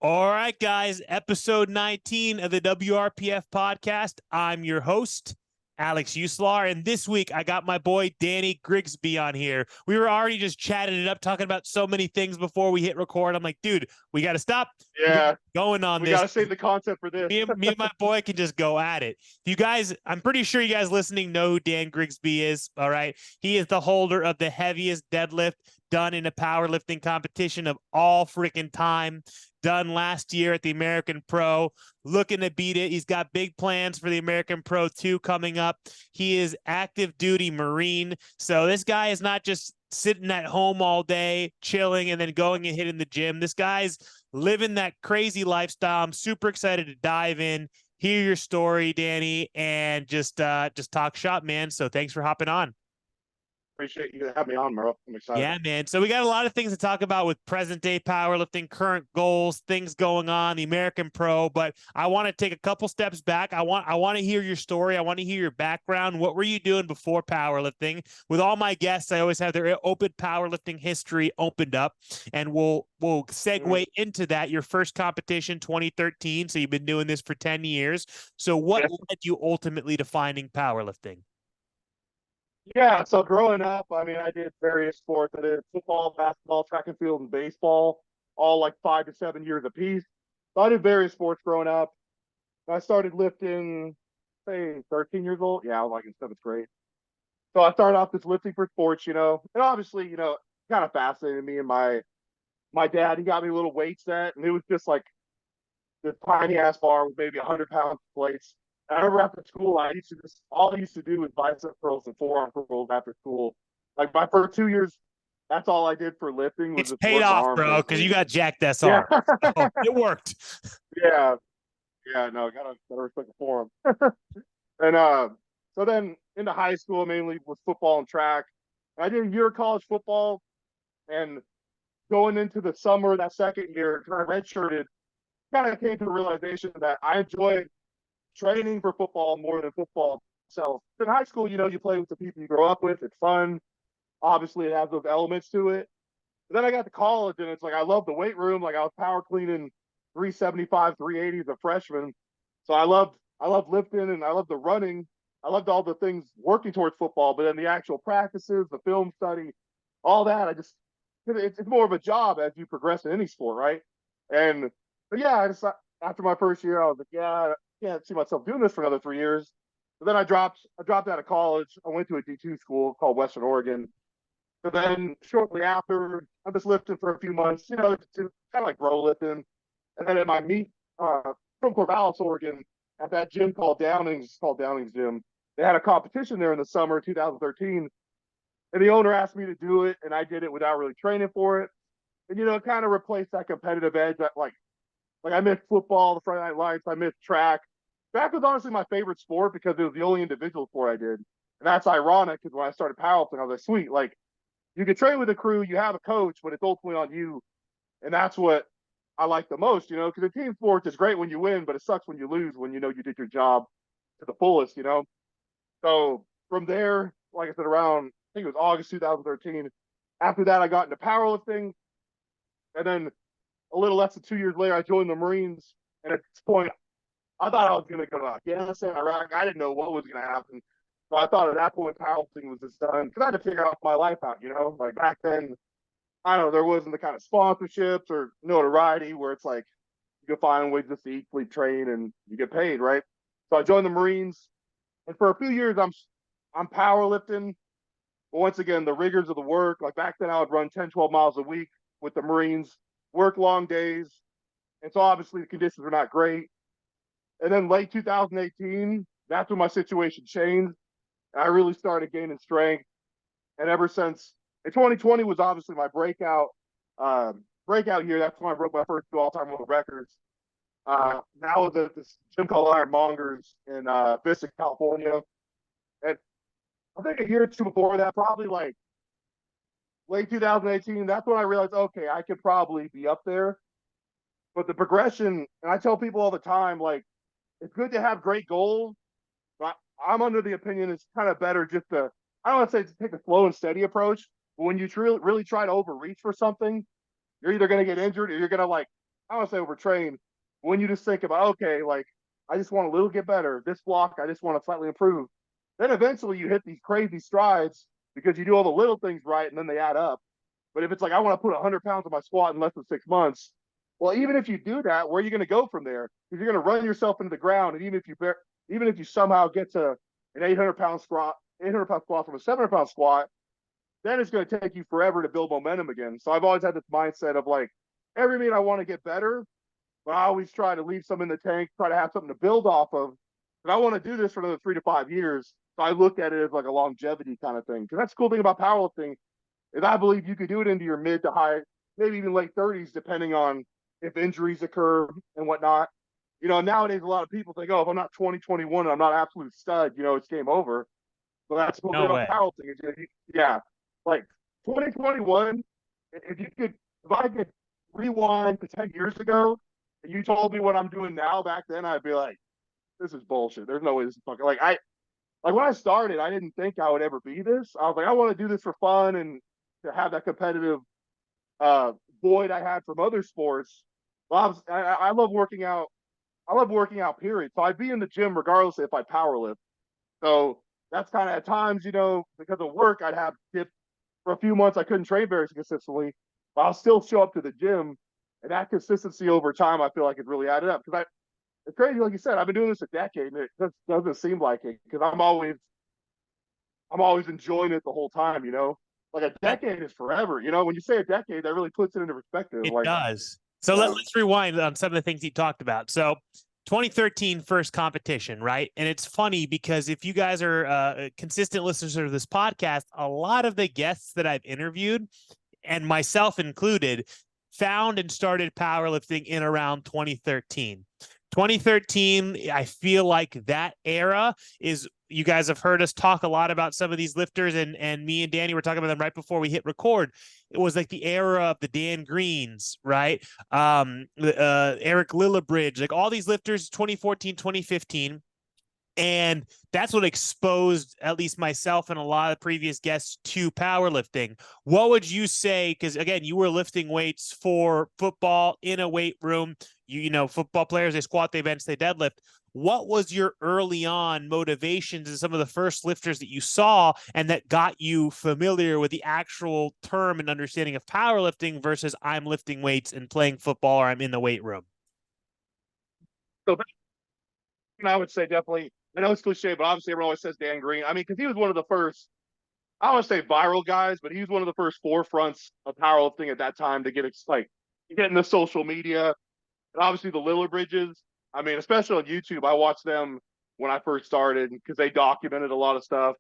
All right, guys, episode 19 of the WRPF podcast. I'm your host, Alex Uslar, and this week I got my boy Danny Grigsby on here. We were already just chatting it up, talking about so many things before we hit record. I'm like, dude, we got to stop. Yeah, Going on we this. got to save the content for this. Me and my boy can just go at it. You guys, I'm pretty sure you guys listening know who Dan Grigsby is. All right. He is the holder of the heaviest deadlift done in a powerlifting competition of all freaking time, done last year at the American Pro, looking to beat it. He's got big plans for the American Pro 2 coming up. He is active duty Marine. So this guy is not just sitting at home all day, chilling, and then going and hitting the gym. This guy's living that crazy lifestyle. I'm super excited to dive in, hear your story, Danny, and just talk shop, man. So thanks for hopping on. Appreciate you having me on, Merle. I'm excited. Yeah, man. So we got a lot of things to talk about with present day powerlifting, current goals, things going on, the American Pro. But I want to take a couple steps back. I want to hear your story. I want to hear your background. What were you doing before powerlifting? With all my guests, I always have their open powerlifting history opened up, and we'll segue into that. Your first competition, 2013. So you've been doing this for 10 years. So what led you ultimately to finding powerlifting? Yeah, so growing up, I mean, I did various sports. I did football, basketball, track and field, and baseball, all like 5 to 7 years apiece. So I did various sports growing up. I started lifting, say, 13 years old. Yeah, I was like in seventh grade. So I started off just lifting for sports, and obviously, kind of fascinated me. And my dad, he got me a little weight set, and it was just like this tiny ass bar with maybe 100 pounds of plates. And I remember after school, all I used to do was bicep curls and forearm curls after school. Like my first 2 years, that's all I did for lifting was It's just paid work my off, arms. bro, because you got jacked Yeah, SR. So it worked. yeah, yeah. No, gotta respect the forearm. And so then into high school, mainly was football and track. I did a year of college football, and going into the summer that second year, kind of redshirted, kind of came to the realization that I enjoy training for football more than football itself. In high school, you play with the people you grow up with. It's fun. Obviously, it has those elements to it. But then I got to college, and it's like I love the weight room. Like I was power cleaning 375, 380 as a freshman. So I loved lifting, and I loved the running. I loved all the things working towards football. But then the actual practices, the film study, all that, it's more of a job as you progress in any sport, right? And but yeah, after my first year, I was like, yeah, I can't see myself doing this for another 3 years. But then I dropped out of college. I went to a D2 school called Western Oregon. So then shortly after, I'm just lifting for a few months, kind of like bro lifting. And then at my meet from Corvallis, Oregon, at that gym called Downing's Gym, they had a competition there in the summer 2013. And the owner asked me to do it, and I did it without really training for it. And it kind of replaced that competitive edge that like I missed football, the Friday Night Lights, I missed track. Track was honestly my favorite sport because it was the only individual sport I did. And that's ironic because when I started powerlifting, I was like, sweet, like you can train with a crew, you have a coach, but it's ultimately on you. And that's what I like the most, because the team sport is great when you win, but it sucks when you lose when you know you did your job to the fullest. So from there, like I said, around I think it was August 2013. After that, I got into powerlifting, and then a little less than 2 years later, I joined the Marines. And at this point, I thought I was going to go to Afghanistan, Iraq. I didn't know what was going to happen. So I thought at that point, powerlifting was just done because I had to figure out my life out. Like back then, I don't know, there wasn't the kind of sponsorships or notoriety where it's like you can find ways just to eat, sleep, train, and you get paid, right? So I joined the Marines, and for a few years, I'm powerlifting. But once again, the rigors of the work, like back then, I would run 10, 12 miles a week with the Marines, work long days. And so obviously the conditions were not great. And then late 2018, that's when my situation changed. And I really started gaining strength. And ever since, and 2020 was obviously my breakout year. That's when I broke my first two all-time world records. Now at this gym called Ironmongers in Vista, California. And I think a year or two before that, probably like late 2018, that's when I realized, okay, I could probably be up there. But the progression, and I tell people all the time, like, it's good to have great goals, but I'm under the opinion it's kind of better just to, I don't want to say to take a slow and steady approach, but when you really try to overreach for something, you're either going to get injured or you're going to like I don't say overtrain. When you just think about, okay, like I just want a little get better. This block, I just want to slightly improve. Then eventually you hit these crazy strides because you do all the little things right, and then they add up. But if it's like I want to put 100 pounds on my squat in less than 6 months, well, even if you do that, where are you going to go from there? Because you're going to run yourself into the ground, and even if you somehow get to an 800-pound squat, 800-pound squat from a 700-pound squat, then it's going to take you forever to build momentum again. So I've always had this mindset of like every meet I want to get better, but I always try to leave some in the tank, try to have something to build off of. And I want to do this for another 3 to 5 years. So I look at it as like a longevity kind of thing. Because that's the cool thing about powerlifting is I believe you could do it into your mid to high, maybe even late 30s, depending on if injuries occur and whatnot. You know, nowadays a lot of people think, oh, if I'm not 2021 and I'm not absolute stud, you know, it's game over. But that's the cool thing No about way. powerlifting. Yeah, like 2021, if you could, if I could rewind to 10 years ago and you told me what I'm doing now back then, I'd be like, this is bullshit. There's no way this is fucking like when I started, I didn't think I would ever be this. I was like, I want to do this for fun and to have that competitive uh void I had from other sports. Well, I love working out. I love working out, period. So I'd be in the gym regardless if I power lift. So that's kind of at times, you know, because of work, I'd have dip for a few months. I couldn't train very consistently, but I'll still show up to the gym. And that consistency over time, I feel like it really added up. Because it's crazy, like you said, I've been doing this a decade, and it just doesn't seem like it. Because I'm always enjoying it the whole time. You know, like a That decade is forever. You know, when you say a decade, that really puts it into perspective. it Like, does. So yeah, let's rewind on some of the things he talked about. So 2013 first competition, right? And it's funny because if you guys are consistent listeners of this podcast, a lot of the guests that I've interviewed, and myself included, found and started powerlifting in around 2013. 2013, I feel like that era is, you guys have heard us talk a lot about some of these lifters, and me and Danny were talking about them right before we hit record. It was like the era of the Dan Greens, right? Eric Lillibridge, like all these lifters, 2014, 2015. And that's what exposed at least myself and a lot of previous guests to powerlifting. What would you say? Because again, you were lifting weights for football in a weight room. You know, football players, they squat, they bench, they deadlift. What was your early on motivations and some of the first lifters that you saw and that got you familiar with the actual term and understanding of powerlifting versus I'm lifting weights and playing football or I'm in the weight room? so I would say definitely. I know it's cliche, but obviously everyone always says Dan Green. I mean, because he was one of the first. I don't want to say viral guys, but he was one of the first forefronts of powerlifting at that time to get like getting the social media and obviously the Lillard Bridges. I mean, especially on YouTube, I watched them when I first started because they documented a lot of stuff.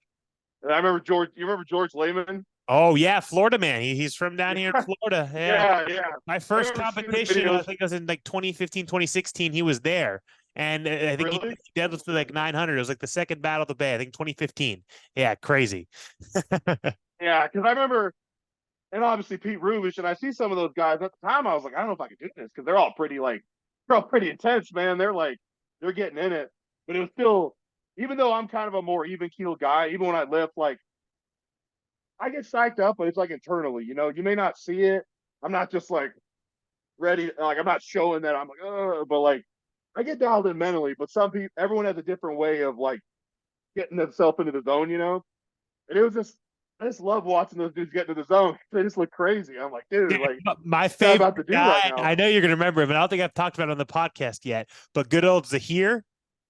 And I remember George. You remember George Lehman? Oh yeah, Florida man. He's from down here in Yeah, Florida. Yeah. yeah. My I first remember seeing his competition, I videos. think it was in like 2015, 2016. He was there. And I think he Really? deadlifted like 900. It was like the second Battle of the Bay, I think 2015. Yeah, crazy. Yeah, because I remember, and obviously Pete Rubish, and I see some of those guys at the time. I was like, I don't know if I could do this because they're all pretty intense, man. They're getting in it, but it was still, even though I'm kind of a more even keel guy, even when I lift, like I get psyched up, but it's like internally, you know, you may not see it. I'm not just like ready, like I'm not showing that I'm like, but like I get dialed in mentally. But some people, everyone has a different way of like getting themselves into the zone, you know. And it was just, I just love watching those dudes get into the zone. They just look crazy. I'm like, dude, like, My what I'm favorite about to do right guy, now. I know you're gonna remember him, and I don't think I've talked about it on the podcast yet, but good old Zahir.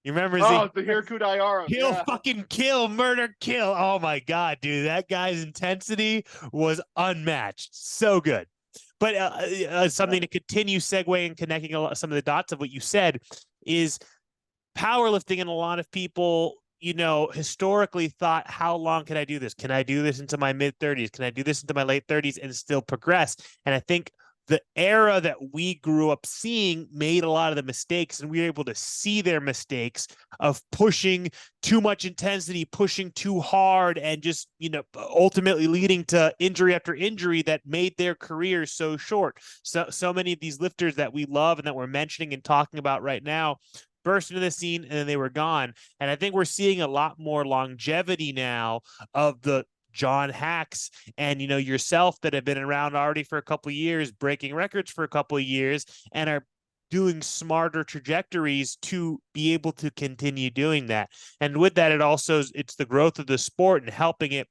You remember Zahir? Oh, the Hiraku Dayara. Kill, Yeah. fucking kill, murder, kill. Oh my god, dude, that guy's intensity was unmatched. So good. But Yeah. something to continue segueing and connecting some of the dots of what you said is powerlifting, and a lot of people, you know, historically thought, how long can I do this? Can I do this into my mid 30s? Can I do this into my late 30s and still progress? And I think the era that we grew up seeing made a lot of the mistakes, and we were able to see their mistakes of pushing too much intensity, pushing too hard, and just, you know, ultimately leading to injury after injury that made their careers so short. So many of these lifters that we love and that we're mentioning and talking about right now burst into the scene and then they were gone. And I think we're seeing a lot more longevity now of the John Hacks and, you know, yourself that have been around already for a couple of years, breaking records for a couple of years, and are doing smarter trajectories to be able to continue doing that. And with that, it's the growth of the sport and helping it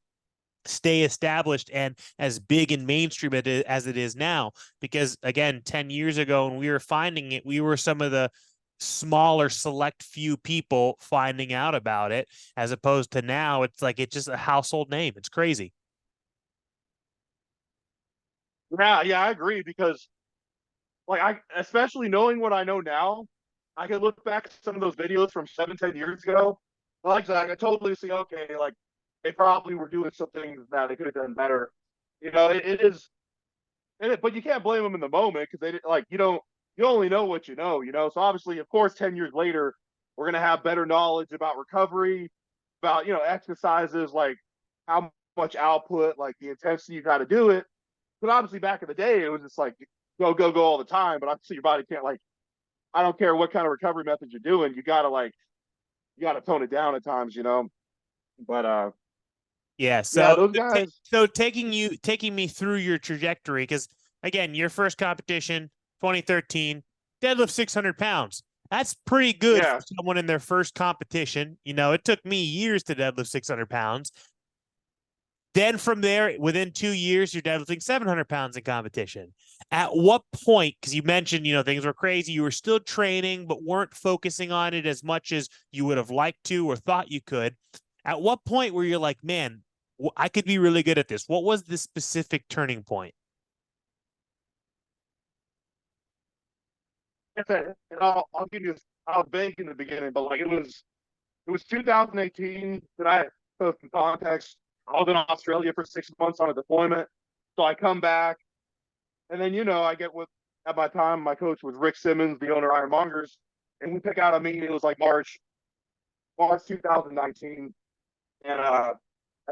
stay established and as big and mainstream as it is now. Because again, 10 years ago when we were finding it, we were some of the smaller select few people finding out about it, as opposed to now it's like it's just a household name. It's crazy. Yeah, I agree because like especially knowing what I know now, I can look back at some of those videos from 7, 10 years ago. Like Zach, I totally see, okay, like they probably were doing some things that they could have done better. You know, it is, but you can't blame them in the moment because they like you only know what you know. You know, so obviously, of course, 10 years later, we're gonna have better knowledge about recovery, about exercises, like how much output, like the intensity you got to do it. But obviously, back in the day, it was just like go all the time. But obviously, your body can't, like, I don't care what kind of recovery method you're doing, you gotta tone it down at times, But Yeah. yeah, So, those guys. so taking me through your trajectory, because again, your first competition, 2013, deadlift 600 pounds. That's pretty good for Yeah, someone in their first competition. You know, it took me years to deadlift 600 pounds. Then from there, within 2 years, you're deadlifting 700 pounds in competition. At what point, because you mentioned, things were crazy, you were still training, but weren't focusing on it as much as you would have liked to or thought you could. At what point were you like, man, I could be really good at this? What was the specific turning point? I'll give you. I'll bank in the beginning, but like it was 2018 that I put some context. I was in Australia for 6 months on a deployment, so I come back, and then I get with at my time my coach was Rick Simmons, the owner of Ironmongers, and we pick out a meet. It was like March 2019, and at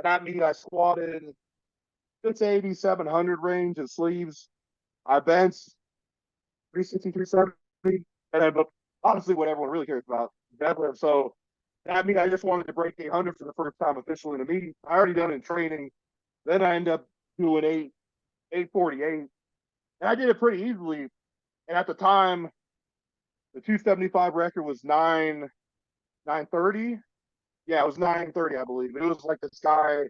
that meet I squatted 680, 700 range in sleeves. I benched 360, 370, and then but honestly, what everyone really cares about deadlift. So that meet I just wanted to break 800 for the first time officially in a meet. I already done it in training. Then I end up doing 848, and I did it pretty easily. And at the time, the 275 record was 930. Yeah, it was 930, I believe. It was like this guy.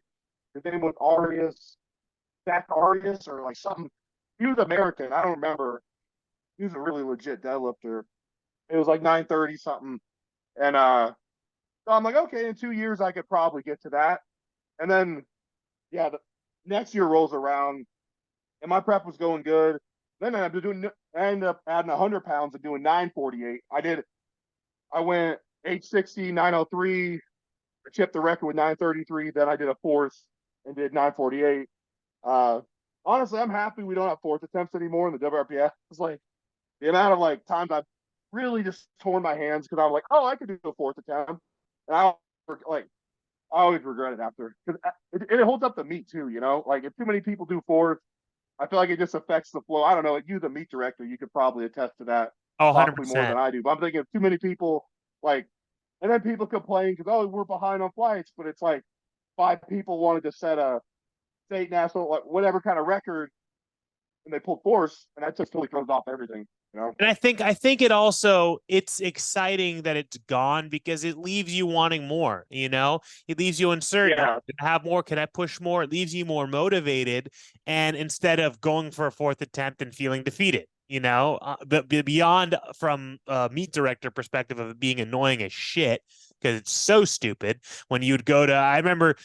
His name was Arias, Zach Arias, or like something. He was American. I don't remember. He was a really legit deadlifter. It was like 930 something. And so I'm like, okay, in 2 years I could probably get to that. And then yeah, the next year rolls around and my prep was going good. Then I ended up adding 100 pounds and doing 948. I went 860, 903, I chipped the record with 933. Then I did a fourth and did 948. Honestly, I'm happy we don't have fourth attempts anymore in the WRPF. It's like the amount of like times I've really just torn my hands because I'm like, oh, I could do a fourth attempt, and like I always regret it after because it holds up the meat too. Like if too many people do fourth, I feel like it just affects the flow. I don't know. You, the meat director, you could probably attest to that Oh, probably more than 100%. I do. But I'm thinking if too many people like, and then people complain because we're behind on flights, but it's like 5 people wanted to set a state national like whatever kind of record, and they pulled force, and that just totally throws off everything. And I think it's exciting that it's gone because it leaves you wanting more, It leaves you uncertain. Yeah, Can I have more? Can I push more? It leaves you more motivated. And instead of going for a fourth attempt and feeling defeated, but beyond from a meat director perspective of it being annoying as shit because it's so stupid when you'd go to, I remember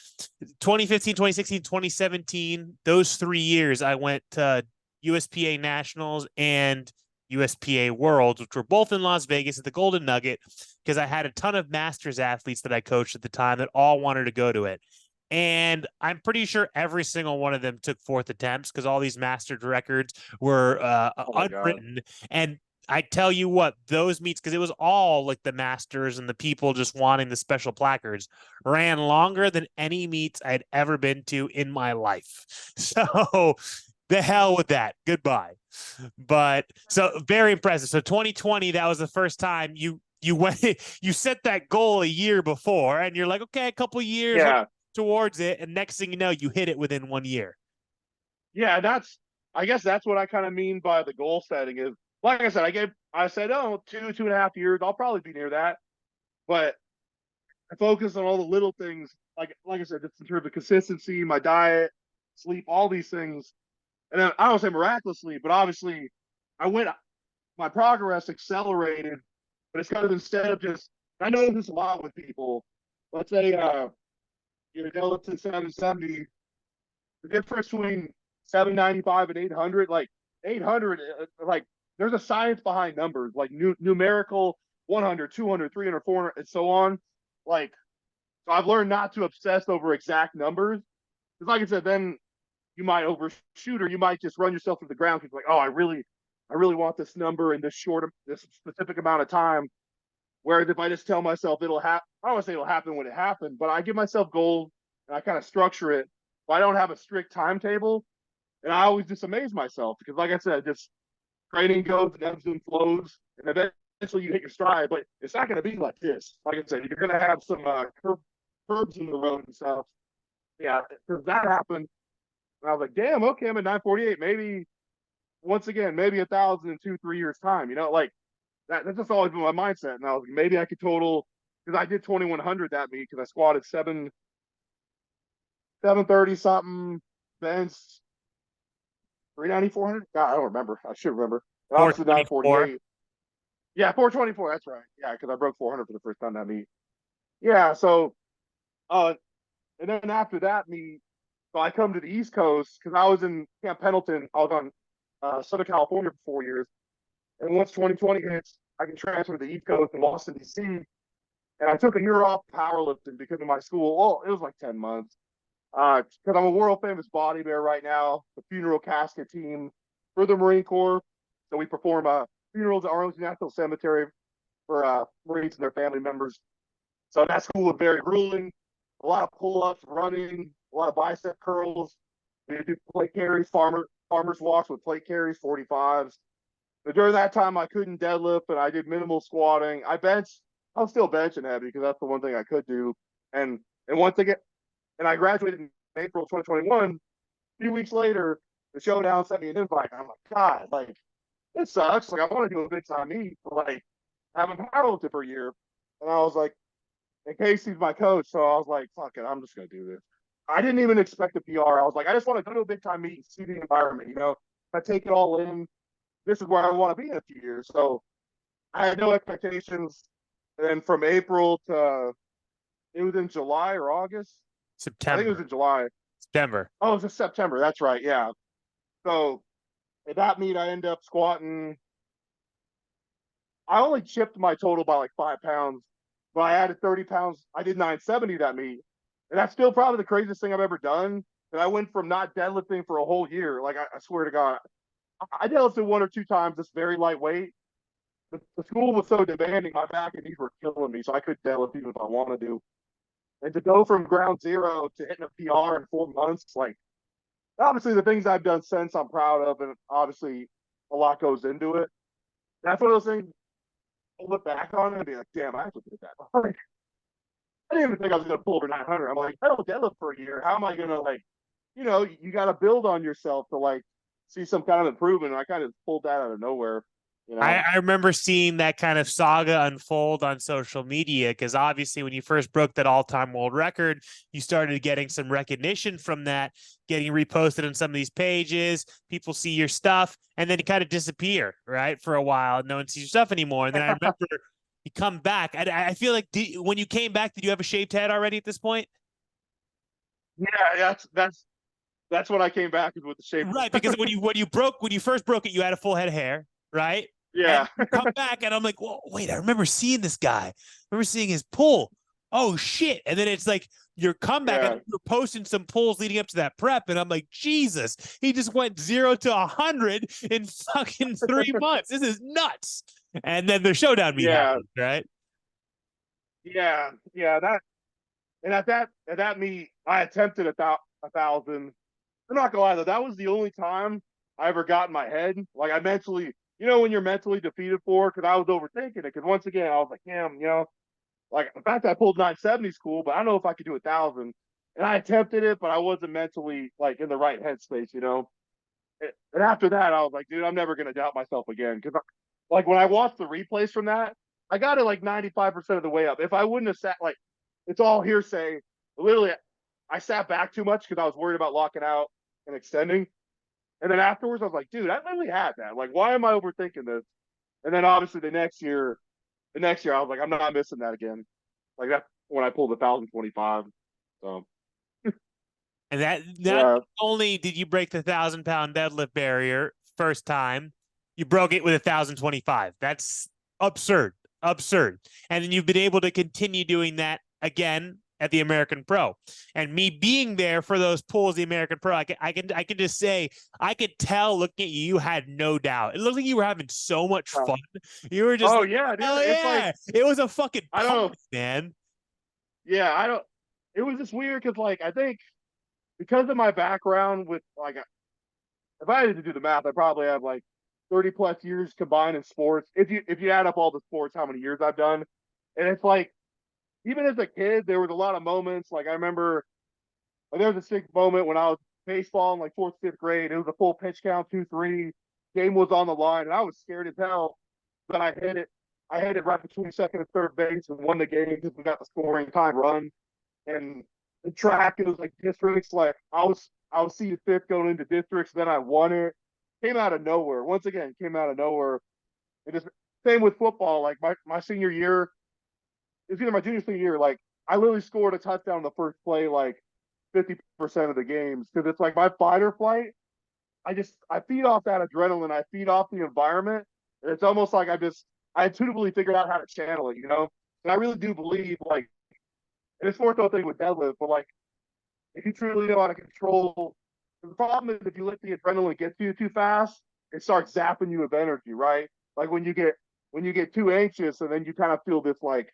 2015, 2016, 2017, those 3 years I went to USPA Nationals and USPA Worlds, which were both in Las Vegas at the Golden Nugget, because I had a ton of Masters athletes that I coached at the time that all wanted to go to it. And I'm pretty sure every single one of them took fourth attempts because all these Masters records were oh my god. unwritten. And I tell you what, those meets, because it was all like the Masters and the people just wanting the special placards, ran longer than any meets I'd ever been to in my life. So the hell with that. Goodbye. But so very impressive. So 2020, that was the first time you went, you set that goal a year before, and you're like, okay, a couple years, Yeah, towards it, and next thing you know, you hit it within 1 year. Yeah, I guess that's what I kind of mean by the goal setting is, like I said, I said, oh, 2.5 years, I'll probably be near that. But I focus on all the little things, like I said, just in terms of consistency, my diet, sleep, all these things. And then I don't say miraculously, but obviously I went my progress accelerated, but it's kind of instead of just I know this a lot with people. Let's say you're deadlifting 770, the difference between 795 and 800, like 800, like there's a science behind numbers, like numerical 100, 200, 300, 400, and so on. Like, so I've learned not to obsess over exact numbers. Because, like I said, then you might overshoot or you might just run yourself to the ground because, like, oh, I really want this number in this specific amount of time. Whereas if I just tell myself it'll happen, I don't want to say it'll happen when it happens, but I give myself goals and I kind of structure it. But I don't have a strict timetable, and I always just amaze myself because, like I said, just training goes and ebbs and flows, and eventually you hit your stride. But it's not going to be like this. Like I said, you're going to have some curbs in the road and stuff. Yeah, because that happened. And I was like, damn, okay, I'm at 948. Maybe once again, maybe 1,000 in 2-3 years time. You know, like that's just always been my mindset. And I was like, maybe I could total because I did 2,100 that meet because I squatted 730 something, bench 390, 400. God, I don't remember. I should remember. And obviously 948. Yeah, 424. That's right. Yeah, because I broke 400 for the first time that meet. Yeah, so, and then after that meet, so I come to the East Coast because I was in Camp Pendleton. I was on Southern California for 4 years. And once 2020 hits, I can transfer to the East Coast in Washington, D.C. And I took a year off powerlifting because of my school. Well, it was like 10 months. Because I'm a world famous body bear right now, the funeral casket team for the Marine Corps. So we perform funerals at Arlington National Cemetery for Marines and their family members. So that school was very grueling. A lot of pull-ups, running, a lot of bicep curls. We do plate carries, farmers walks with plate carries, 45s. But during that time, I couldn't deadlift, and I did minimal squatting. I was still benching heavy because that's the one thing I could do. And once again, and I graduated in April 2021. A few weeks later, the Showdown sent me an invite. I'm like, God, like, it sucks. Like, I want to do a big time meet, but like, I haven't powerlifted for a year. And I was like, and Casey's my coach, so I was like, fuck it, I'm just gonna do this. I didn't even expect a PR. I was like, I just want to go to a big time meet and see the environment. You know, if I take it all in, this is where I want to be in a few years. So I had no expectations. And then from April to it was in July or August. September. I think it was in July. September. Oh, it was in September. That's right. Yeah. So at that meet, I ended up squatting. I only chipped my total by like 5 pounds, but I added 30 pounds. I did 970 that meet. And that's still probably the craziest thing I've ever done. And I went from not deadlifting for a whole year. Like, I swear to God, I deadlifted 1 or 2 times, just very lightweight. The school was so demanding, my back and knees were killing me, so I couldn't deadlift even if I wanted to. And to go from ground zero to hitting a PR in 4 months, like, obviously the things I've done since I'm proud of, and obviously a lot goes into it. That's one of those things I'll look back on and be like, damn, I actually did that. Like, I didn't even think I was going to pull over 900. I'm like, I don't deadlift for a year. How am I going to, like, you got to build on yourself to, like, see some kind of improvement. And I kind of pulled that out of nowhere. I remember seeing that kind of saga unfold on social media because obviously when you first broke that all-time world record, you started getting some recognition from that, getting reposted on some of these pages. People see your stuff and then you kind of disappear, right, for a while. No one sees your stuff anymore. And then I remember you come back. I feel like when you came back, did you have a shaved head already at this point? Yeah, that's when I came back with the shape. Right, because when you first broke it, you had a full head of hair, right? Yeah. And come back, and I'm like, well, wait, I remember seeing this guy. I remember seeing his pull. Oh shit! And then it's like your comeback, and you're posting some pulls leading up to that prep, and I'm like, Jesus, he just went 0 to 100 in fucking 3 months. This is nuts. And then the Showdown meet happened, right? Yeah. At that meet, I attempted 1,000. I'm not gonna lie though, that was the only time I ever got in my head. Like, I mentally, when you're mentally defeated because I was overthinking it. Because once again, I was like, damn, like, the fact that I pulled 970 is cool, but I don't know if I could do 1,000. and I attempted it, but I wasn't mentally like in the right headspace, you know. And after that, I was like, dude, I'm never gonna doubt myself again. Because like when I watched the replays from that, I got it like 95% of the way up. If I wouldn't have sat, like, it's all hearsay. Literally, I sat back too much because I was worried about locking out and extending. And then afterwards, I was like, dude, I literally had that. Like, why am I overthinking this? And then obviously the next year, I was like, I'm not missing that again. Like that's when I pulled 1,025. So And that not yeah, only did you break the 1,000 pound deadlift barrier first time, you broke it with 1,025. That's absurd, absurd. And then you've been able to continue doing that again at the American Pro. And me being there for those pulls, the American Pro, I can just say I could tell looking at you, you had no doubt. It looked like you were having so much fun. You were just oh like, yeah, dude. oh It's like yeah, it was a fucking I don't know. party, man. Yeah, I don't. It was just weird because like I think because of my background with like if I had to do the math, I probably have like 30 plus years combined in sports. If you add up all the sports, how many years I've done, and it's like even as a kid, there was a lot of moments. Like I remember there was a sick moment when I was baseball in like fourth, fifth grade. It was a full pitch count, 2-3. Game was on the line, and I was scared as hell. But I hit it. I hit it right between second and third base and won the game because we got the scoring time run. And the track, it was like districts. Like I was seeded fifth going into districts. Then I won it. Came out of nowhere. Once again, came out of nowhere. And just same with football. Like my senior year, it's either my junior senior year. Like I literally scored a touchdown in the first play. Like 50% of the games because it's like my fight or flight. I feed off that adrenaline. I feed off the environment. And it's almost like I intuitively figured out how to channel it, you know. And I really do believe like, and it's more so a thing with deadlift, but like if you truly know how to control, the problem is if you let the adrenaline get to you too fast, it starts zapping you of energy, right? Like when you get too anxious and then you kind of feel this like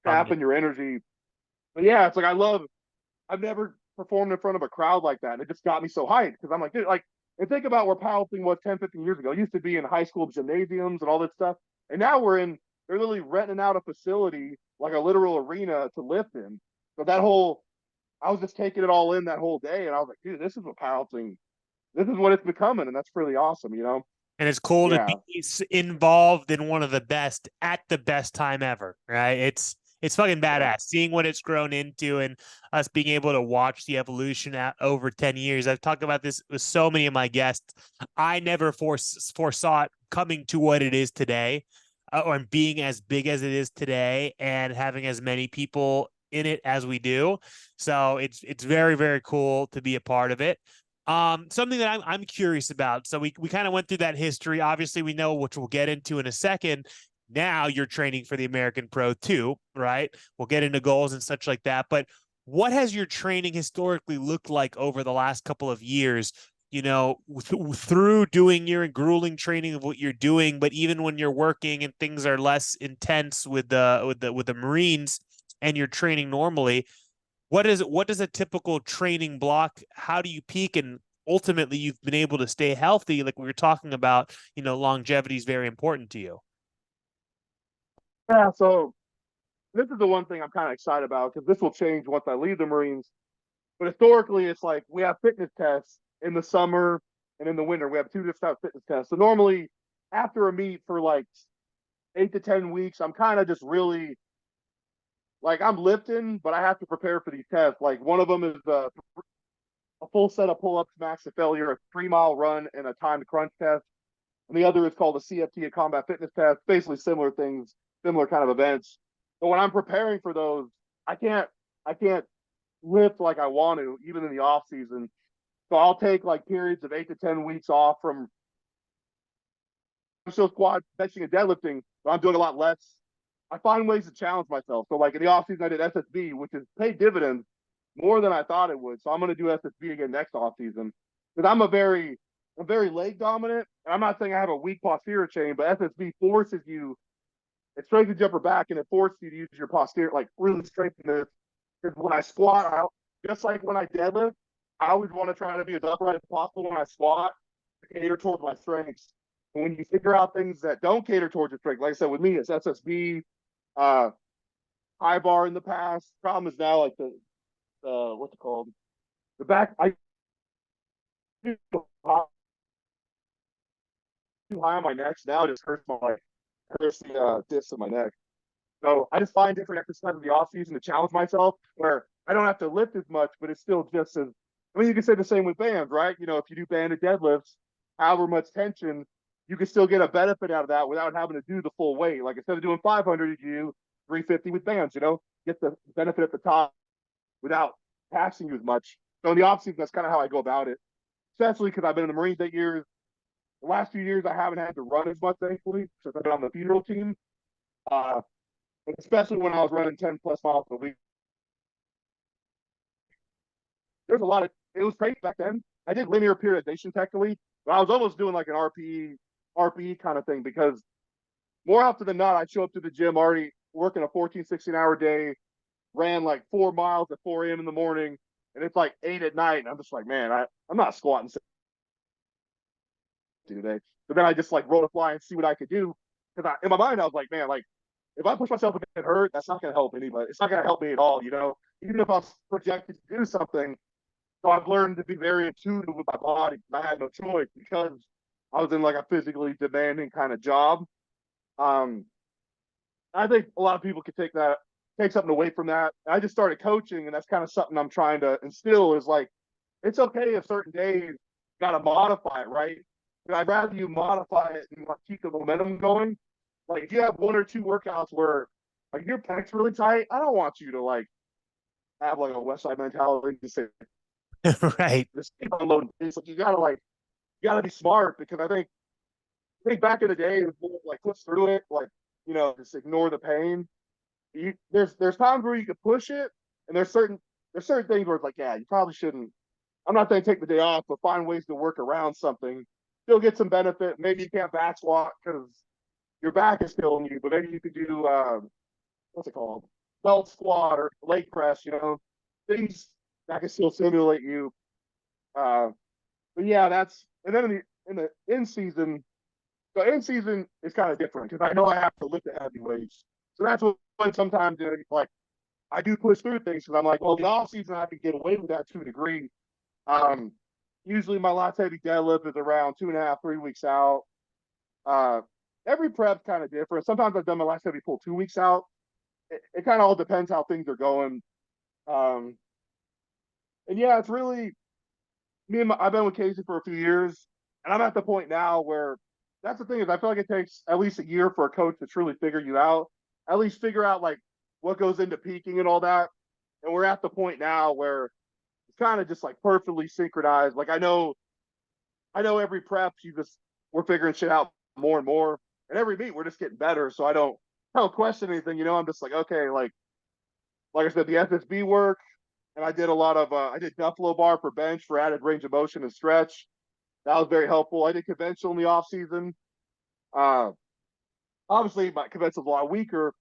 tap in your energy. But yeah, it's like I've never performed in front of a crowd like that. And it just got me so hyped because I'm like, dude, like, and think about where powerlifting was 10, 15 years ago. It used to be in high school gymnasiums and all that stuff. And now they're literally renting out a facility, like a literal arena to lift in. So I was just taking it all in that whole day. And I was like, dude, this is what powerlifting, this is what it's becoming. And that's really awesome, you know? And it's cool to Yeah. be involved in one of the best at the best time ever, right? It's fucking Yeah. badass seeing what it's grown into and us being able to watch the evolution at over 10 years. I've talked about this with so many of my guests. I never foresaw it coming to what it is today, or being as big as it is today and having as many people in it as we do. So it's very, very cool to be a part of it. Something that I'm curious about. So we kind of went through that history. Obviously, we know, which we'll get into in a second. Now you're training for the American Pro too, right? We'll get into goals and such like that. But what has your training historically looked like over the last couple of years? You know, through doing your grueling training of what you're doing, but even when you're working and things are less intense with the Marines and you're training normally, what does a typical training block, how do you peak, and ultimately you've been able to stay healthy like we were talking about, longevity is very important to you. Yeah. So this is the one thing I'm kind of excited about because this will change once I leave the Marines. But historically, it's like we have fitness tests in the summer and in the winter. We have two different types of fitness tests. So normally, after a meet for like 8 to 10 weeks, I'm kind of just really like I'm lifting, but I have to prepare for these tests. Like one of them is a full set of pull-ups, max to failure, a 3 mile run, and a timed crunch test. And the other is called a CFT, a combat fitness test. Basically, similar things, similar kind of events. But when I'm preparing for those, I can't I can't lift like I want to, even in the off season. So I'll take like periods of 8 to 10 weeks off from still squat, benching, and deadlifting, but I'm doing a lot less. I find ways to challenge myself. So like in the off season, I did SSB, which is paid dividends more than I thought it would. So I'm going to do SSB again next off season because I'm very leg dominant. And I'm not saying I have a weak posterior chain, but SSB forces you, it strengthens your upper back and it forces you to use your posterior, like really strengthen this. Because when I squat, just like when I deadlift, I always want to try to be as upright as possible when I squat to cater towards my strengths. And when you figure out things that don't cater towards your strength, like I said, with me, it's SSB, uh, high bar in the past. Problem is now like what's it called? The back. I do too high on my neck. So now it just hurts hurts the disc of my neck. So I just find different exercises in the off season to challenge myself where I don't have to lift as much, but it's still just as. I mean, you can say the same with bands, right? You know, if you do banded deadlifts, however much tension, you can still get a benefit out of that without having to do the full weight. Like instead of doing 500, you do 350 with bands. You know, get the benefit at the top without taxing you as much. So in the off season, that's kind of how I go about it. Especially because I've been in the Marines 8 years. The last few years, I haven't had to run as much, thankfully, since I've been on the funeral team. Uh, especially when I was running 10 plus miles a week. There's a lot of, it was crazy back then. I did linear periodization technically, but I was almost doing like an RPE kind of thing because more often than not, I'd show up to the gym already working a 14, 16-hour day, ran like 4 miles at 4 a.m. in the morning, and it's like 8 at night. And I'm just like, man, I'm not squatting today. But then I just like roll a fly and see what I could do. Because in my mind, I was like, man, like if I push myself and get hurt, that's not going to help anybody. It's not going to help me at all, you know. Even if I was projected to do something, so I've learned to be very intuitive with my body. I had no choice because I was in like a physically demanding kind of job. Um, I think a lot of people could take something away from that. I just started coaching, and that's kind of something I'm trying to instill. Is like, it's okay if certain days got to modify it, right? But I'd rather you modify it and like keep the momentum going. Like if you have one or two workouts where like your pecs really tight, I don't want you to like have like a West Side mentality to say Right. just keep unloading. It's like you gotta be smart because I think back in the day it was more like push through it, like you know, just ignore the pain. There's times where you can push it, and there's certain things where it's like, yeah, you probably shouldn't. I'm not saying take the day off, but find ways to work around something. Still get some benefit. Maybe you can't back squat because your back is killing you, but maybe you could do what's it called? Belt squat or leg press, you know, things that can still stimulate you. Uh, but yeah, that's and then in the in season, so in season is kind of different because I know I have to lift the heavy weights. So that's when sometimes like I do push through things because I'm like, well, the off season I can get away with that to a degree. Um, Usually my last heavy deadlift is around 2.5, 3 weeks out. Uh, every prep's kind of different. Sometimes I've done my last heavy pull 2 weeks out. It kind of all depends how things are going. Um, and yeah, it's really I've been with Casey for a few years, and I'm at the point now where that's the thing is I feel like it takes at least a year for a coach to truly figure you out, at least figure out like what goes into peaking and all that. And we're at the point now where it's kind of just like perfectly synchronized. Like I know every prep we're figuring shit out more and more, and every meet we're just getting better. So I don't question anything. You know, I'm just like okay, like I said, the FSB work, and I did a lot of I did Buffalo bar for bench for added range of motion and stretch. That was very helpful. I did conventional in the off season. Uh, Obviously, my conventional is a lot weaker.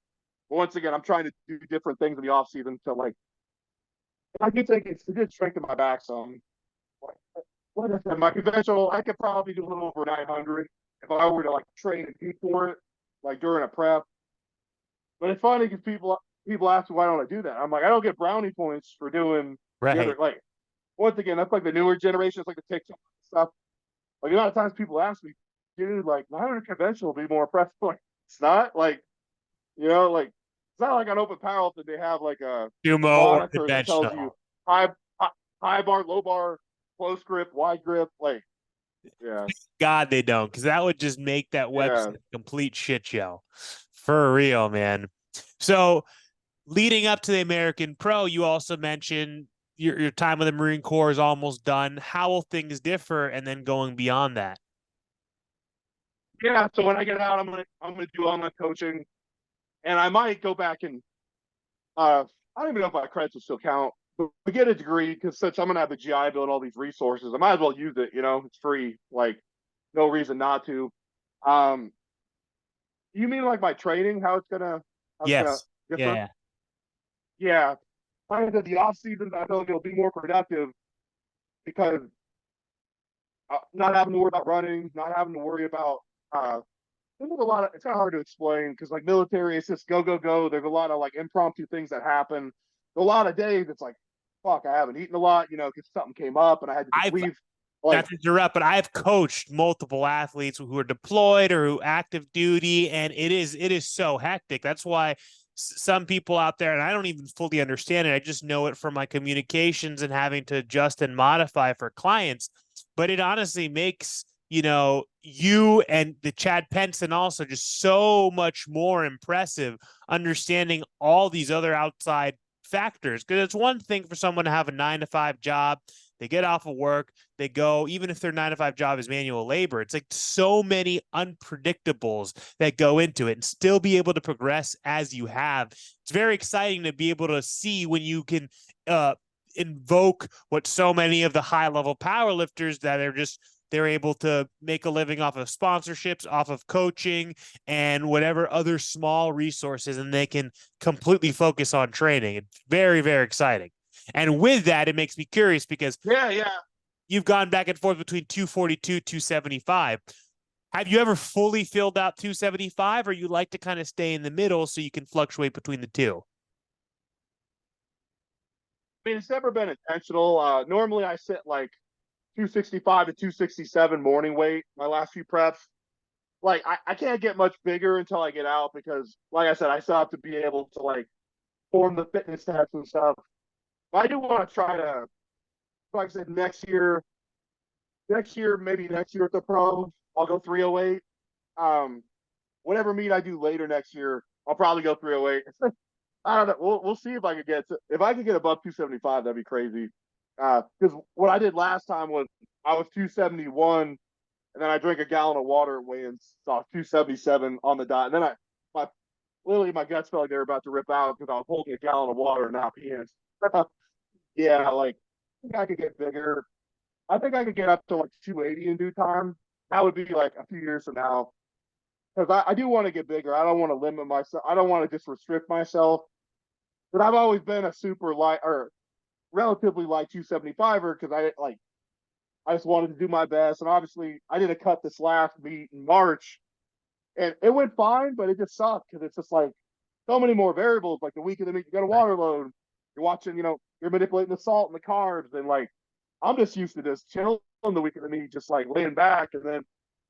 But once again, I'm trying to do different things in the off season to like. I do think it did strengthen my back some. Like I said, my conventional, I could probably do a little over 900 if I were to like train and peak for it, like during a prep. But it's funny because people ask me why don't I do that. I'm like, I don't get brownie points for doing the other Right. like once again, that's like the newer generation. It's like the TikTok stuff. Like a lot of times people ask me, dude, like 900 conventional will be more impressive. Like it's not like you know, like it's not like on open powerlifting they have like a Sumo or monitor that tells you conventional. high high, high bar, low bar, close grip, wide grip. Like yeah, God, they don't, because that would just make that yeah, website a complete shit show. For real, man. So leading up to the American Pro, you also mentioned your time with the Marine Corps is almost done. How will things differ? And then going beyond that. yeah. So when I get out, I'm gonna do online coaching, and I might go back and I don't even know if my credits will still count, but get a degree because since I'm gonna have the GI Bill and all these resources, I might as well use it. You know, it's free. Like no reason not to. Um, you mean like my training? How it's gonna Yes. differ? Yeah. Yeah, like I said, the off season I feel like it'll be more productive because not having to worry about running, not having to worry about there's a lot of it's kind of hard to explain because like military, it's just go go go. There's a lot of like impromptu things that happen. A lot of days, it's like fuck, I haven't eaten a lot, because something came up and I had to just I've leave. not Like, to interrupt, but I've coached multiple athletes who are deployed or who active duty, and it is so hectic. That's why some people out there, and I don't even fully understand it. I just know it from my communications and having to adjust and modify for clients. But it honestly makes you and the Chad Penson also just so much more impressive, understanding all these other outside factors. Because it's one thing for someone to have a 9 to 5 job, they get off of work, they go, even if their 9 to 5 job is manual labor, it's like so many unpredictables that go into it and still be able to progress as you have. It's very exciting to be able to see when you can invoke what so many of the high level power lifters that are just they're able to make a living off of sponsorships, off of coaching, and whatever other small resources, and they can completely focus on training. It's very, very exciting. And with that, it makes me curious because yeah, yeah. you've gone back and forth between 242, 275. Have you ever fully filled out 275, or you like to kind of stay in the middle so you can fluctuate between the two? I mean, it's never been intentional. Normally I sit like 265 to 267 morning weight my last few preps. Like, I can't get much bigger until I get out because, like I said, I still have to be able to like form the fitness tests and stuff. But I do want to try to, like I said, maybe next year at the pro, I'll go 308. Um, Whatever meet I do later next year, I'll probably go 308. I don't know. We'll see if I could if I could get above 275, that'd be crazy. Because what I did last time was I was 271, and then I drank a gallon of water at weigh-ins, so I was 277 on the dot. And then my literally my guts felt like they were about to rip out because I was holding a gallon of water and not peeing. Yeah, like I think I could get bigger. I think I could get up to like 280 in due time. That would be like a few years from now. Because I do want to get bigger. I don't want to limit myself. I don't want to just restrict myself. But I've always been a super light or relatively light 275er because I just wanted to do my best. And obviously, I did a cut this last meet in March, and it went fine, but it just sucked because it's just like so many more variables. Like the week of the meet, you got a water load. You're watching, you're manipulating the salt and the carbs, and like I'm just used to just chilling the week of the meet, just like laying back, and then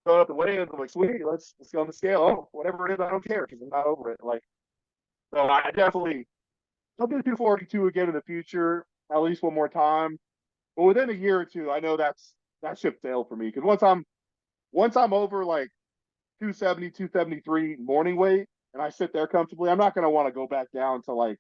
going up the weigh-ins. I'm like, sweet, let's go on the scale. Oh, whatever it is, I don't care because I'm not over it. Like, so I definitely I'll do 242 again in the future, at least one more time. But within a year or two, I know that ship sailed for me because once I'm over like 270, 273 morning weight, and I sit there comfortably, I'm not going to want to go back down to like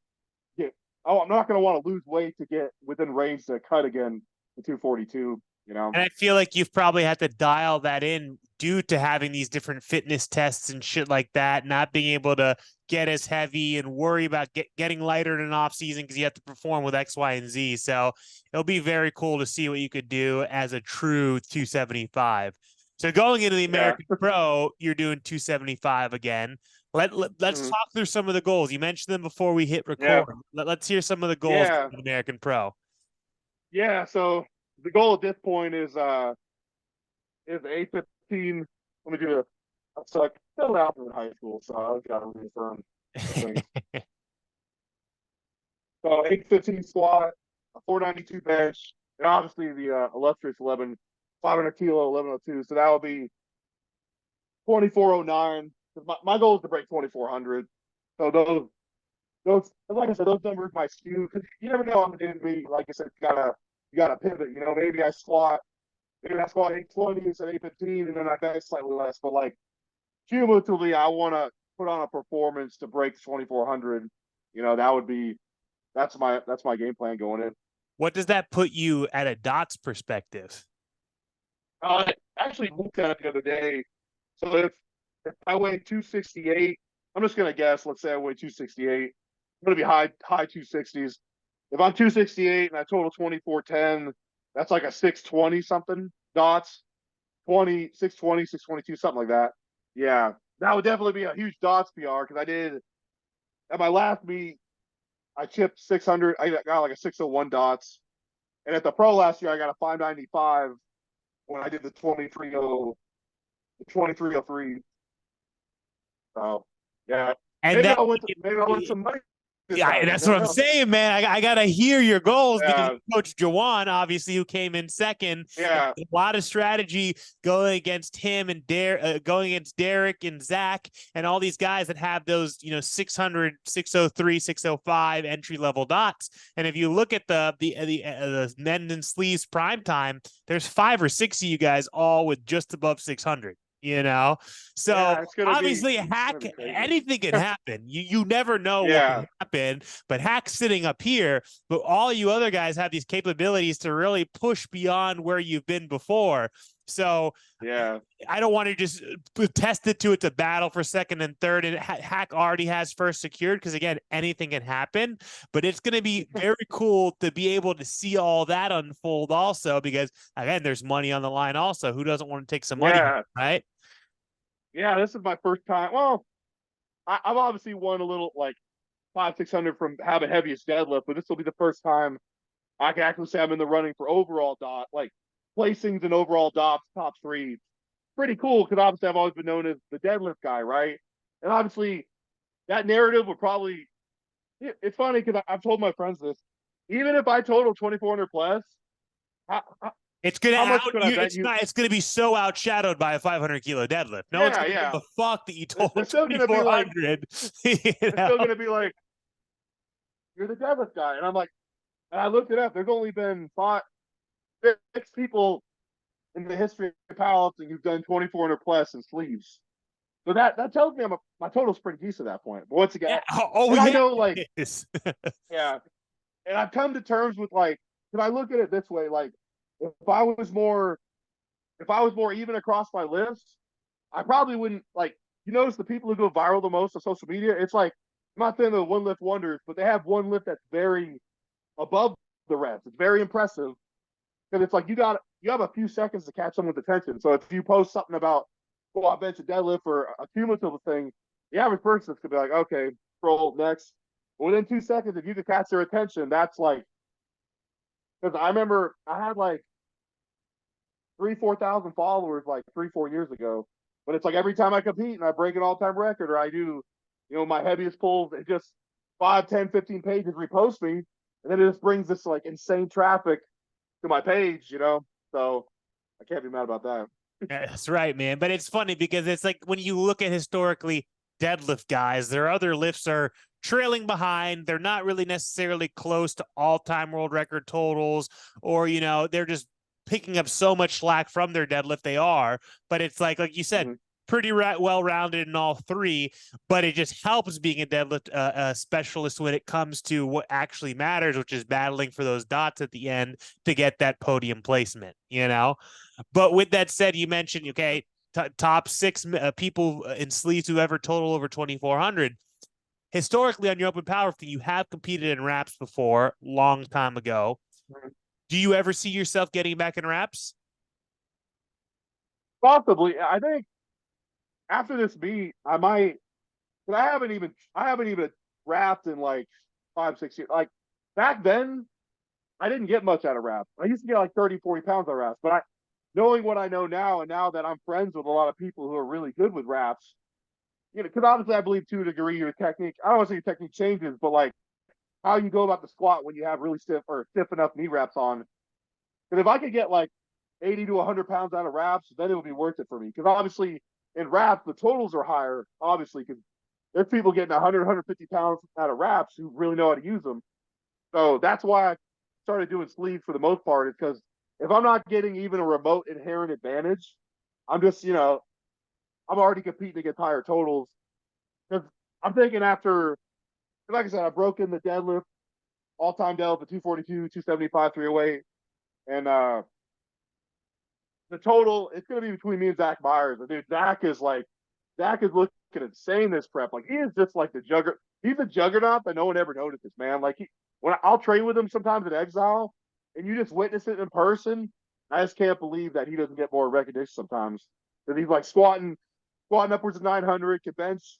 get. Oh, I'm not going to want to lose weight to get within range to cut again to 242. You know. And I feel like you've probably had to dial that in due to having these different fitness tests and shit like that, not being able to get as heavy and worry about getting lighter in an off season because you have to perform with X, Y, and Z. So it'll be very cool to see what you could do as a true 275. So going into the Yeah. American Pro, you're doing 275 again. Let's Mhm. talk through some of the goals. You mentioned them before we hit Yeah. record. Let's hear some of the goals Yeah. for the American Pro. Yeah. So the goal at this point is 815. Let me do a. So I filled out in high school, so I've got to reaffirm things. So 815 squat, a 492 bench, and obviously the illustrious 500 kilo 1102. So that will be 2409. My goal is to break 2400. So those like I said, those numbers might skew because you never know on the day. Like I said, you gotta pivot. Maybe I squat 820 instead of 815, and then I bench slightly less. But like cumulatively, I want to put on a performance to break 2400. That would be that's my game plan going in. What does that put you at a dots perspective? I actually looked at it the other day. So if I weigh 268, I'm just gonna guess. Let's say I weigh 268. I'm gonna be high 260s. If I'm 268 and I total 2410, that's like a 620 something dots. 620, 622, something like that. Yeah, that would definitely be a huge dots PR because I did at my last meet. I chipped 600. I got like a 601 dots, and at the pro last year, I got a 595 when I did the 2303. So yeah, And that maybe I'll win some money. this Yeah, time. that's what I'm saying, man. I got to hear your goals because Yeah, Coach Jawan, obviously, who came in second, yeah, a lot of strategy going against him and going against Derek and Zach and all these guys that have those, 600, 603, 605 entry level dots. And if you look at the men and sleeves prime time, there's 5 or 6 of you guys all with just above 600. So yeah. obviously It's gonna hack be crazy. anything can happen. You never know what Yeah, can happen, but hack's sitting up here, but all you other guys have these capabilities to really push beyond where you've been before. So yeah, I don't want to just test it to it's a battle for second and third, and hack already has first secured because again anything can happen, but it's going to be very cool to be able to see all that unfold also because again there's money on the line also. Who doesn't want to take some money, yeah, right? yeah. This is my first time. Well, I've obviously won a little like 500, 600 from having heaviest deadlift, but this will be the first time I can actually say I'm in the running for overall dot, like placings and overall dots, top 3. Pretty cool because obviously I've always been known as the deadlift guy, right? And obviously that narrative would probably. It's funny because I've told my friends this. Even if I total 2,400 plus, how, It's gonna how much out could I you. bet It's you? not. It's gonna be so outshadowed by a 500 kilo deadlift. No one's Yeah, gonna give yeah. a fuck that you told They're still gonna be like, 2,400. they're still gonna be like, you're the deadlift guy, and I'm like, and I looked it up. There's only been 6 people in the history of powerlifting who've done 2,400 plus in sleeves. So that tells me my total's pretty decent at that point. But once Yeah. again, Oh and I yeah. know like It is. yeah, and I've come to terms with like, can I look at it this way? Like, if I was more if I was more even across my lifts, I probably wouldn't like. You notice the people who go viral the most on social media? It's like I'm not saying the one lift wonders, but they have one lift that's very above the rest. It's very impressive because it's like you have a few seconds to catch someone's attention. So if you post something about I bench a deadlift or a cumulative thing, the average person could be like, okay, scroll next. Within 2 seconds, if you could catch their attention, that's like because I remember I had like 3,000, 4,000 followers like 3, 4 years ago. But it's like every time I compete and I break an all-time record or I do, my heaviest pulls, it just 5, 10, 15 pages repost me. And then it just brings this like insane traffic to my page. So I can't be mad about that. That's right, man. But it's funny because it's like when you look at historically deadlift guys, their other lifts are trailing behind. They're not really necessarily close to all-time world record totals, or they're just picking up so much slack from their deadlift. They are, but it's like you said, Mm-hmm. pretty well-rounded in all three. But it just helps being a deadlift specialist when it comes to what actually matters, which is battling for those dots at the end to get that podium placement. But with that said, you mentioned, okay, top 6 people in sleeves who ever total over 2,400. Historically, on your open powerlifting, you have competed in wraps before, long time ago. Do you ever see yourself getting back in wraps? Possibly. I think after this meet, I might. But I haven't even wrapped in like 5, 6 years. Like back then, I didn't get much out of wraps. I used to get like 30, 40 pounds out of wraps. But knowing what I know now, and now that I'm friends with a lot of people who are really good with wraps, because obviously I believe to a degree your technique. I don't want to say your technique changes, but like how you go about the squat when you have really stiff enough knee wraps on. Because if I could get like 80 to 100 pounds out of wraps, then it would be worth it for me. Because obviously in wraps the totals are higher, obviously, because there's people getting 100, 150 pounds out of wraps who really know how to use them. So that's why I started doing sleeves for the most part. Is because if I'm not getting even a remote inherent advantage, I'm just I'm already competing against higher totals. Because I'm thinking after, like I said, I broke in the deadlift, all time deadlift at 242, 275, 308, and the total it's going to be between me and Zach Myers. And dude, Zach is looking insane this prep. Like he is just like the juggernaut. He's a juggernaut that no one ever notices, man. Like when I'll train with him sometimes at Exile, and you just witness it in person. I just can't believe that he doesn't get more recognition sometimes. That he's like squatting upwards of 900, can bench.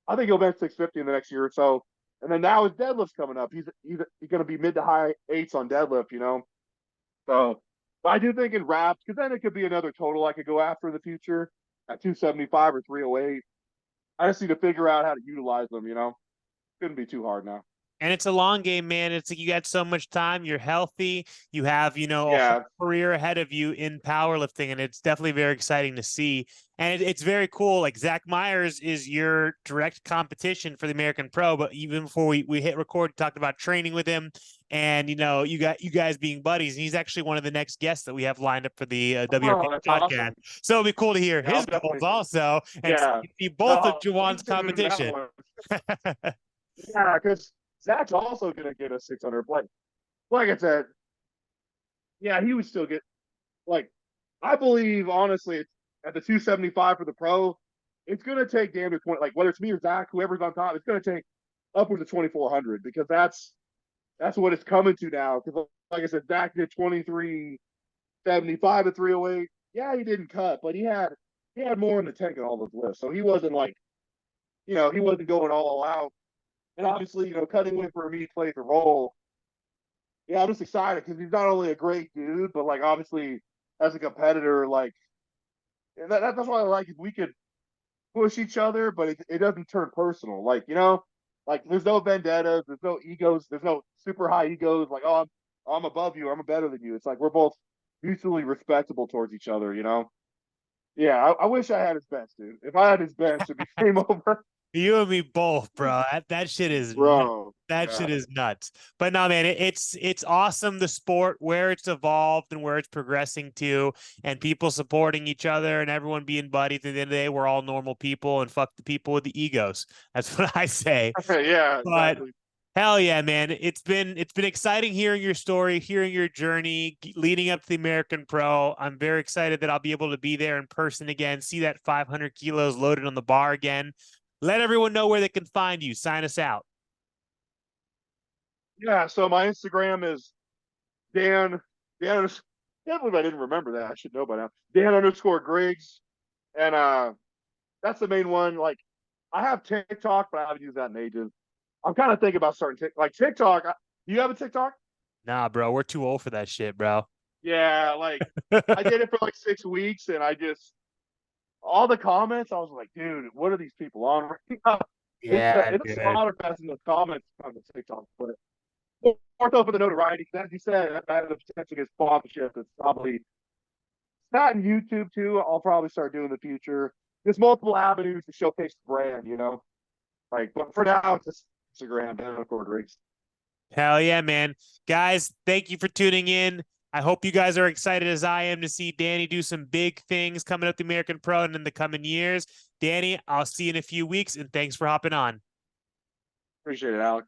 I think he'll bench 650 in the next year or so. And then now his deadlift's coming up. He's going to be mid to high eights on deadlift. So but I do think in wraps, because then it could be another total I could go after in the future at 275 or 308. I just need to figure out how to utilize them. Couldn't be too hard now. And it's a long game, man. It's like you got so much time. You're healthy. You have, you know, a whole Yeah. career ahead of you in powerlifting, and it's definitely very exciting to see. And it's very cool. Like Zach Myers is your direct competition for the American Pro. But even before we hit record, talked about training with him, and you know, you guys being buddies. And he's actually one of the next guests that we have lined up for the Oh, WRPF that's podcast. awesome. So it'll be cool to hear Yeah, I'll his goals definitely. also, and Yeah. see both of No, Jawan's he's doing that competition. one. Yeah, because Zach's also gonna get a 600. Like I said, yeah, he would still get like. I believe honestly, at the 275 for the pro, it's gonna take damn near 20. Like whether it's me or Zach, whoever's on top, it's gonna take upwards of 2400 because that's what it's coming to now. Because like I said, Zach did 2375 at 308. Yeah, he didn't cut, but he had more in the tank on all those lifts, so he wasn't like he wasn't going all out. And obviously, cutting weight for me plays a role. Yeah, I'm just excited because he's not only a great dude, but like obviously as a competitor, like that's why I like if we could push each other, but it doesn't turn personal. Like like there's no vendettas, there's no egos, there's no super high egos. Like I'm above you, or I'm better than you. It's like we're both mutually respectable towards each other. Yeah, I wish I had his bench, dude. If I had his bench, it'd be game over. You and me both, bro. That shit is nuts. Bro. That Yeah. shit is nuts. But no, man, it's awesome the sport where it's evolved and where it's progressing to, and people supporting each other and everyone being buddies. At the end of the day, we're all normal people, and fuck the people with the egos. That's what I say. Yeah, But exactly. hell yeah, man. It's been exciting hearing your story, hearing your journey leading up to the American Pro. I'm very excited that I'll be able to be there in person again, see that 500 kilos loaded on the bar again. Let everyone know where they can find you. Sign us out. Yeah, so my Instagram is Dan. Dan. Can't believe I didn't remember that. I should know by now. Dan_Griggs, and that's the main one. Like, I have TikTok, but I haven't used that in ages. I'm kind of thinking about starting TikTok. Do you have a TikTok? Nah, bro, we're too old for that shit, bro. Yeah, like I did it for like 6 weeks, and I just all the comments. I was like, dude, what are these people on right now? Yeah, It's a dude. slaughter fest in the comments on the TikTok, but more so for the notoriety. As you said, that has the potential to get sponsorship. It's probably that and YouTube too. I'll probably start doing in the future. There's multiple avenues to showcase the brand. Like, but for now, it's just Instagram and record race. Hell yeah, man. Guys, thank you for tuning in. I hope you guys are excited as I am to see Danny do some big things coming up the American Pro and in the coming years. Danny, I'll see you in a few weeks, and thanks for hopping on. Appreciate it, Alex.